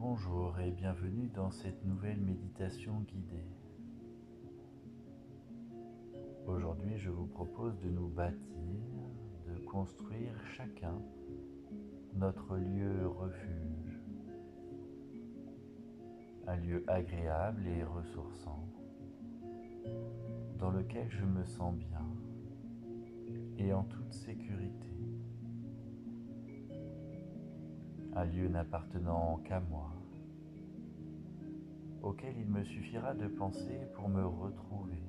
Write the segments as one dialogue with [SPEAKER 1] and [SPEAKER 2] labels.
[SPEAKER 1] Bonjour et bienvenue dans cette nouvelle méditation guidée. Aujourd'hui, je vous propose de nous bâtir, de construire chacun notre lieu refuge, un lieu agréable et ressourçant, dans lequel je me sens bien et en toute sécurité. Un lieu n'appartenant qu'à moi, auquel il me suffira de penser pour me retrouver,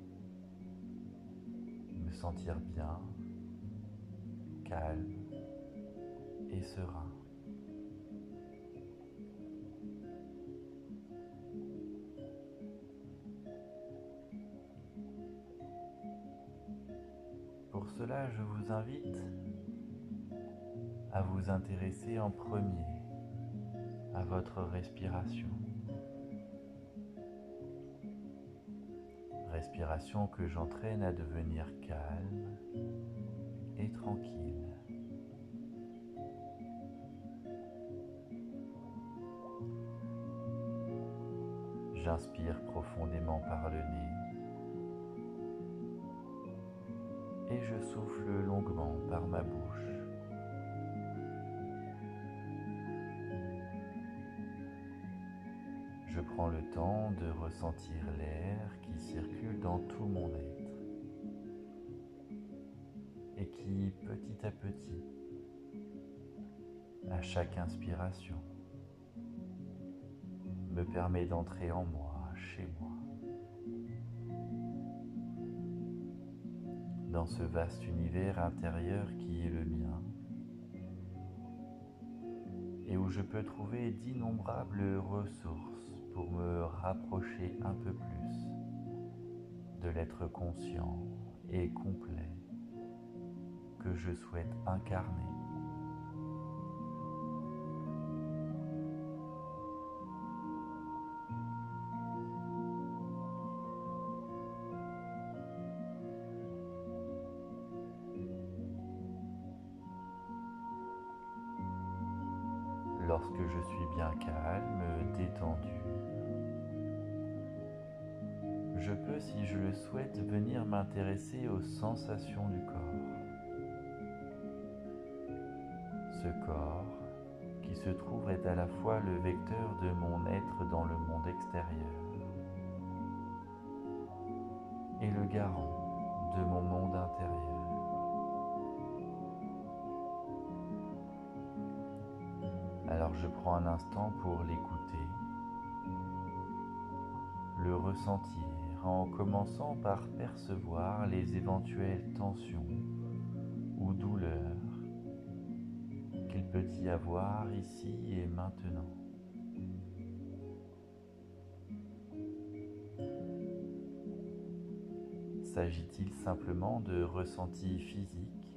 [SPEAKER 1] me sentir bien, calme et serein. Pour cela, je vous invite à vous intéresser en premier à votre respiration. Respiration que j'entraîne à devenir calme et tranquille. J'inspire profondément par le nez et je souffle longuement par ma bouche. Je prends le temps de ressentir l'air qui circule dans tout mon être et qui, petit à petit, à chaque inspiration, me permet d'entrer en moi, chez moi, dans ce vaste univers intérieur qui est le mien et où je peux trouver d'innombrables ressources pour me rapprocher un peu plus de l'être conscient et complet que je souhaite incarner. Lorsque je suis bien calme, détendu, je peux, si je le souhaite, venir m'intéresser aux sensations du corps. Ce corps qui se trouve est à la fois le vecteur de mon être dans le monde extérieur et le garant de mon monde intérieur. Alors je prends un instant pour l'écouter, le ressentir en commençant par percevoir les éventuelles tensions ou douleurs qu'il peut y avoir ici et maintenant. S'agit-il simplement de ressentis physiques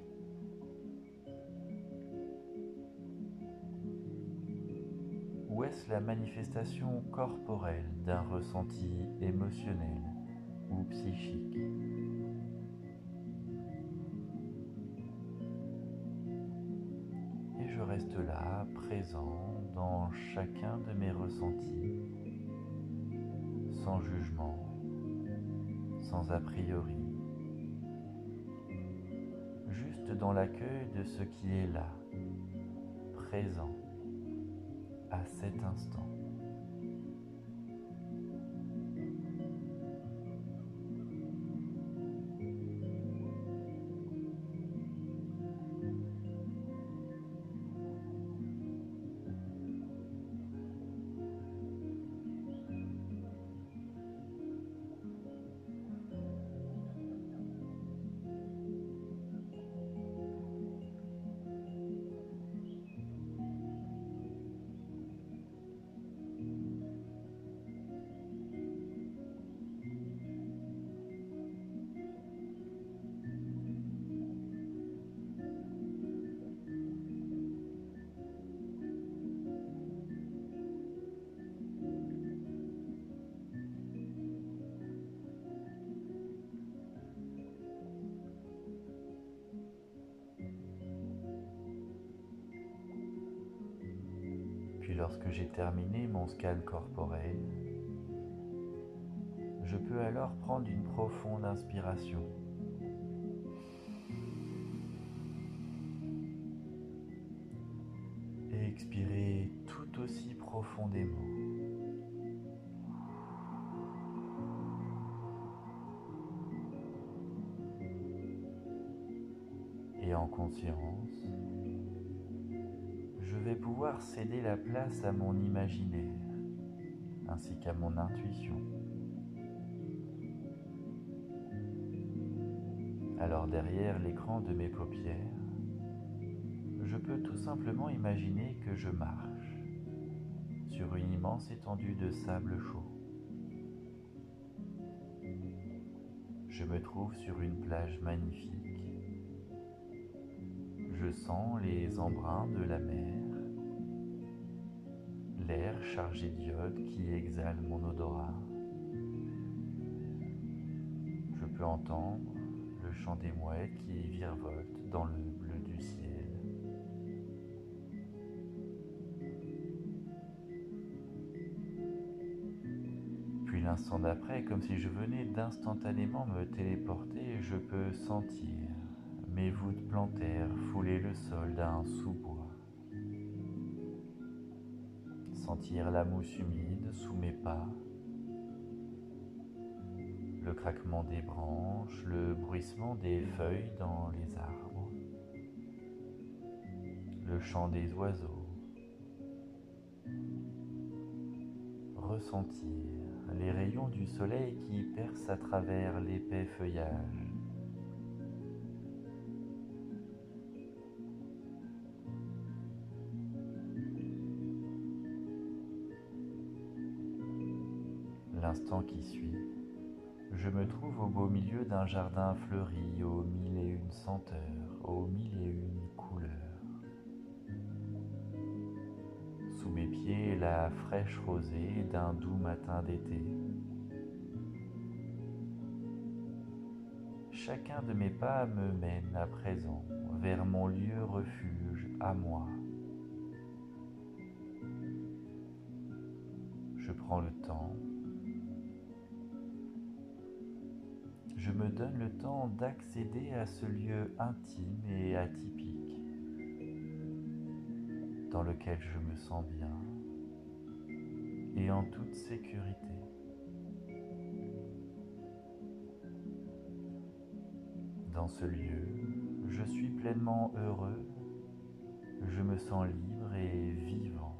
[SPEAKER 1] ou est-ce la manifestation corporelle d'un ressenti émotionnel ou psychique? Et je reste là, présent dans chacun de mes ressentis, sans jugement, sans a priori, juste dans l'accueil de ce qui est là, présent, à cet instant. Puis lorsque j'ai terminé mon scan corporel, je peux alors prendre une profonde inspiration et expirer tout aussi profondément. Et en conscience, je vais pouvoir céder la place à mon imaginaire ainsi qu'à mon intuition. Alors derrière l'écran de mes paupières, je peux tout simplement imaginer que je marche sur une immense étendue de sable chaud. Je me trouve sur une plage magnifique. Je sens les embruns de la mer, l'air chargé d'iode qui exhale mon odorat. Je peux entendre le chant des mouettes qui virevoltent dans le bleu du ciel. Puis l'instant d'après, comme si je venais d'instantanément me téléporter, je peux sentir mes voûtes plantaires fouler le sol d'un sous-bois. Sentir la mousse humide sous mes pas, le craquement des branches, le bruissement des feuilles dans les arbres, le chant des oiseaux. Ressentir les rayons du soleil qui percent à travers l'épais feuillage. L'instant qui suit, je me trouve au beau milieu d'un jardin fleuri aux mille et une senteurs, aux mille et une couleurs. Sous mes pieds, la fraîche rosée d'un doux matin d'été. Chacun de mes pas me mène à présent vers mon lieu refuge à moi. Je prends le temps. Je me donne le temps d'accéder à ce lieu intime et atypique dans lequel je me sens bien et en toute sécurité. Dans ce lieu, je suis pleinement heureux, je me sens libre et vivant.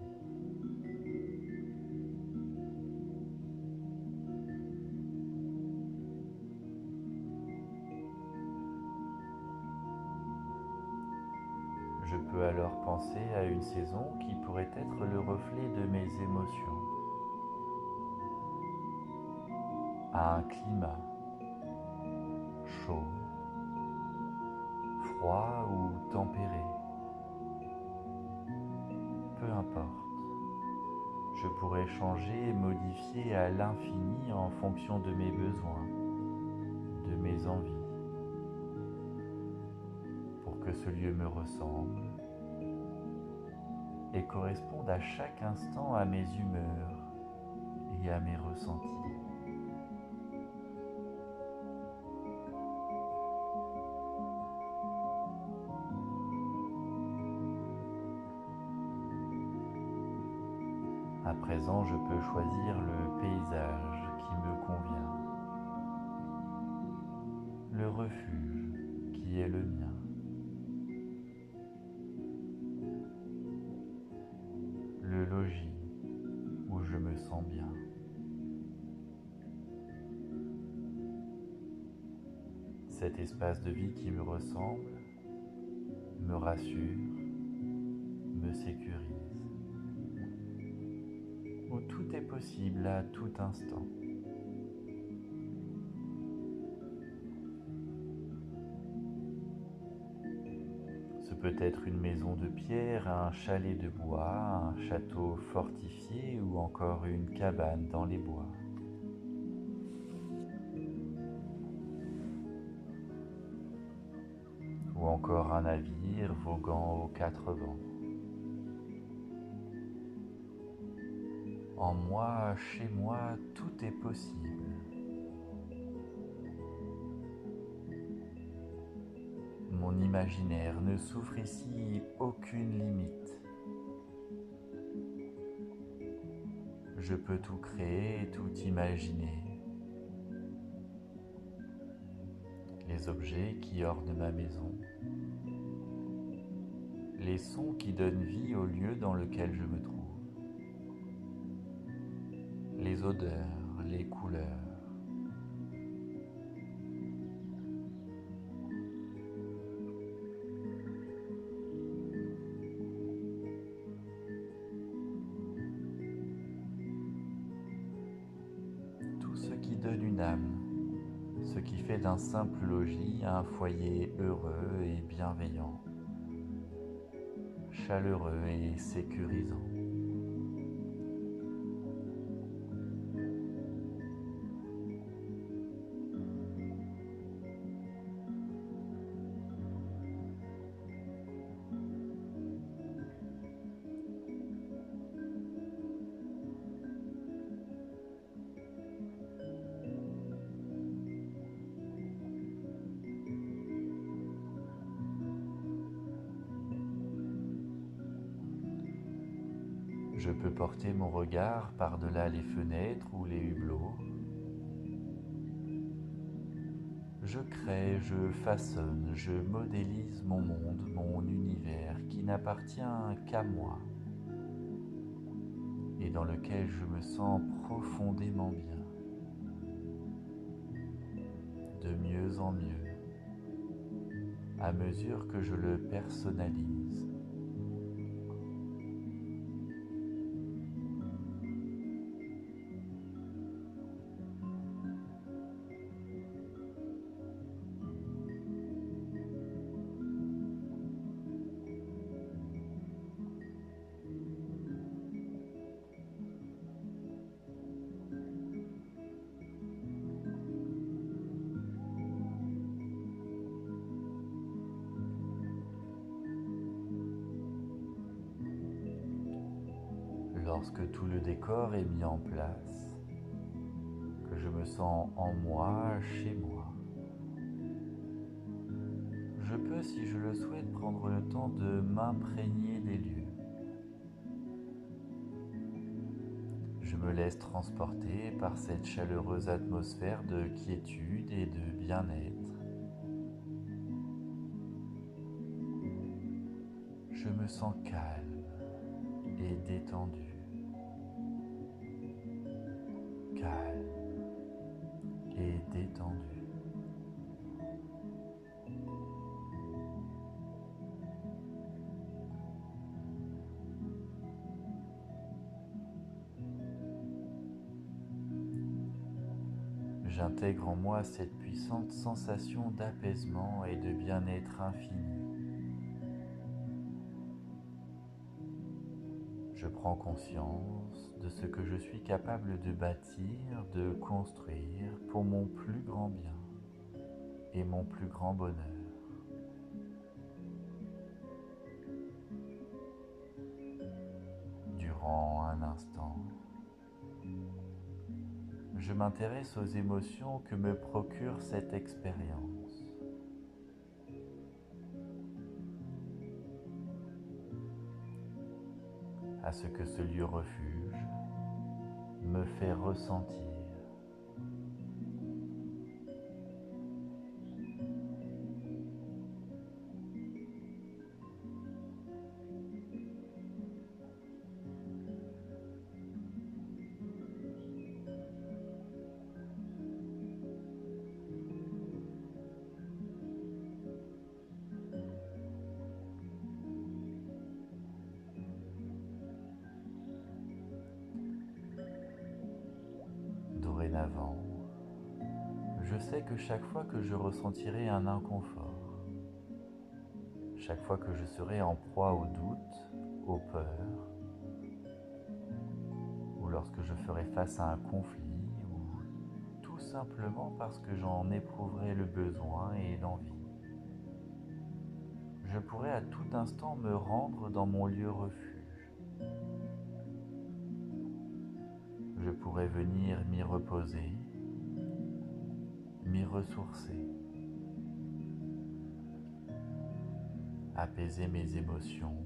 [SPEAKER 1] Je peux alors penser à une saison qui pourrait être le reflet de mes émotions, à un climat chaud, froid ou tempéré. Peu importe, je pourrais changer et modifier à l'infini en fonction de mes besoins, de mes envies, pour que ce lieu me ressemble et corresponde à chaque instant à mes humeurs et à mes ressentis. À présent, je peux choisir le paysage qui me convient, le refuge qui est le mien. Le logis où je me sens bien. Cet espace de vie qui me ressemble, me rassure, me sécurise, où tout est possible à tout instant. Ce peut être une maison de pierre, un chalet de bois, un château fortifié ou encore une cabane dans les bois. Ou encore un navire voguant aux quatre vents. En moi, chez moi, tout est possible. Mon imaginaire ne souffre ici aucune limite. Je peux tout créer, tout imaginer. Les objets qui ornent ma maison, les sons qui donnent vie au lieu dans lequel je me trouve, les odeurs, les couleurs. Tout ce qui donne une âme, ce qui fait d'un simple logis un foyer heureux et bienveillant, chaleureux et sécurisant. Je peux porter mon regard par-delà les fenêtres ou les hublots. Je crée, je façonne, je modélise mon monde, mon univers qui n'appartient qu'à moi et dans lequel je me sens profondément bien, de mieux en mieux, à mesure que je le personnalise. Lorsque tout le décor est mis en place, que je me sens en moi, chez moi, je peux, si je le souhaite, prendre le temps de m'imprégner des lieux. Je me laisse transporter par cette chaleureuse atmosphère de quiétude et de bien-être. Je me sens calme et détendu. Calme et détendu. J'intègre en moi cette puissante sensation d'apaisement et de bien-être infini. Je prends conscience de ce que je suis capable de bâtir, de construire pour mon plus grand bien et mon plus grand bonheur. Durant un instant, je m'intéresse aux émotions que me procure cette expérience. À ce que ce lieu refuge me fait ressentir. Dorénavant, je sais que chaque fois que je ressentirai un inconfort, chaque fois que je serai en proie au doute, aux peurs, ou lorsque je ferai face à un conflit, ou tout simplement parce que j'en éprouverai le besoin et l'envie, je pourrai à tout instant me rendre dans mon lieu refuge. je pourrais venir m'y reposer, m'y ressourcer, apaiser mes émotions,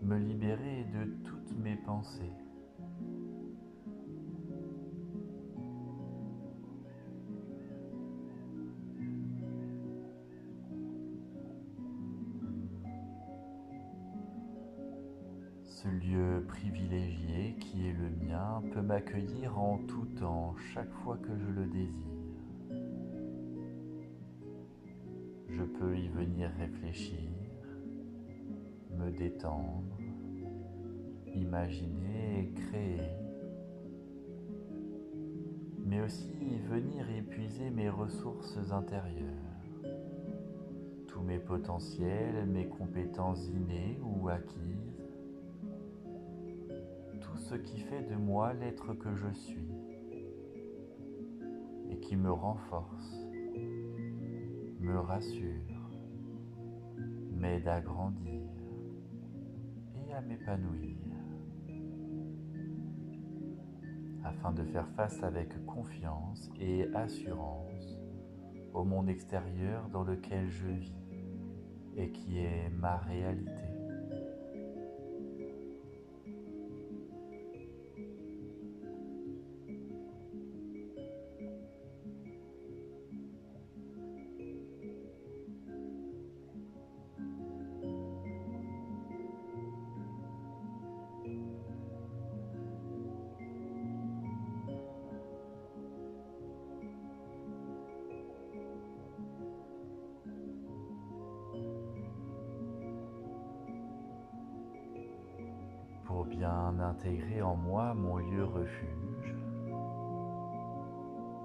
[SPEAKER 1] me libérer de toutes mes pensées. Ce lieu privilégié qui est le mien peut m'accueillir en tout temps, chaque fois que je le désire. Je peux y venir réfléchir, me détendre, imaginer et créer, mais aussi y venir épuiser mes ressources intérieures, tous mes potentiels, mes compétences innées ou acquises, tout ce qui fait de moi l'être que je suis et qui me renforce, me rassure, m'aide à grandir et à m'épanouir, afin de faire face avec confiance et assurance au monde extérieur dans lequel je vis et qui est ma réalité. Pour bien intégrer en moi mon lieu refuge,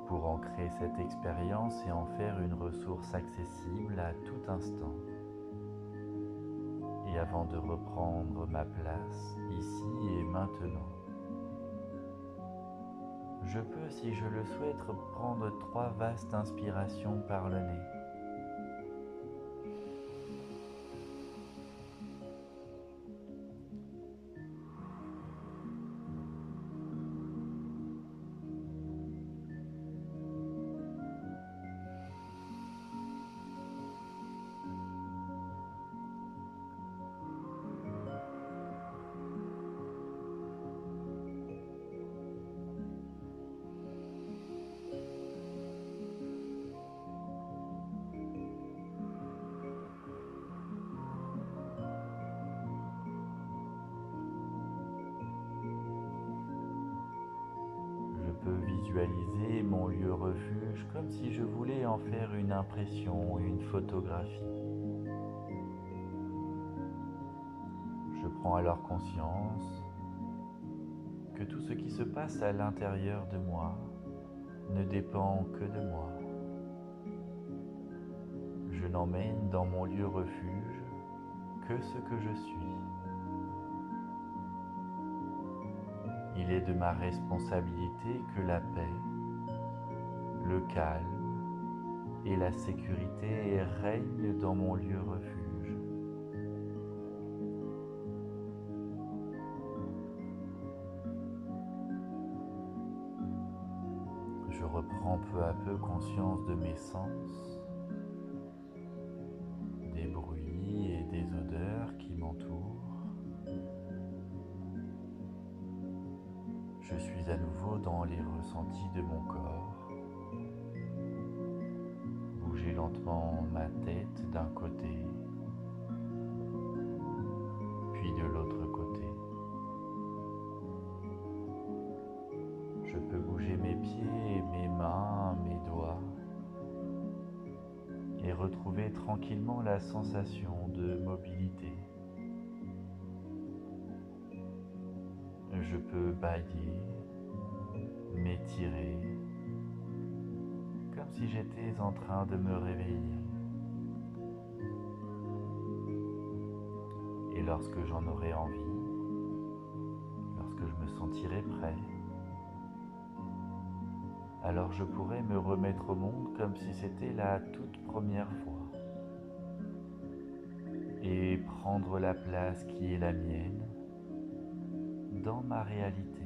[SPEAKER 1] pour ancrer cette expérience et en faire une ressource accessible à tout instant. Et avant de reprendre ma place ici et maintenant, je peux, si je le souhaite, prendre 3 vastes inspirations par le nez. Je peux visualiser mon lieu refuge comme si je voulais en faire une impression, une photographie. Je prends alors conscience que tout ce qui se passe à l'intérieur de moi ne dépend que de moi. Je n'emmène dans mon lieu refuge que ce que je suis. Il est de ma responsabilité que la paix, le calme et la sécurité règnent dans mon lieu refuge. Je reprends peu à peu conscience de mes sens, des bruits et des odeurs qui m'entourent. Je suis à nouveau dans les ressentis de mon corps. Bouger lentement ma tête d'un côté, puis de l'autre côté. Je peux bouger mes pieds, mes mains, mes doigts et retrouver tranquillement la sensation de mobilité. Je peux bâiller, m'étirer, comme si j'étais en train de me réveiller. Et lorsque j'en aurai envie, lorsque je me sentirai prêt, alors je pourrai me remettre au monde comme si c'était la toute première fois et prendre la place qui est la mienne dans ma réalité.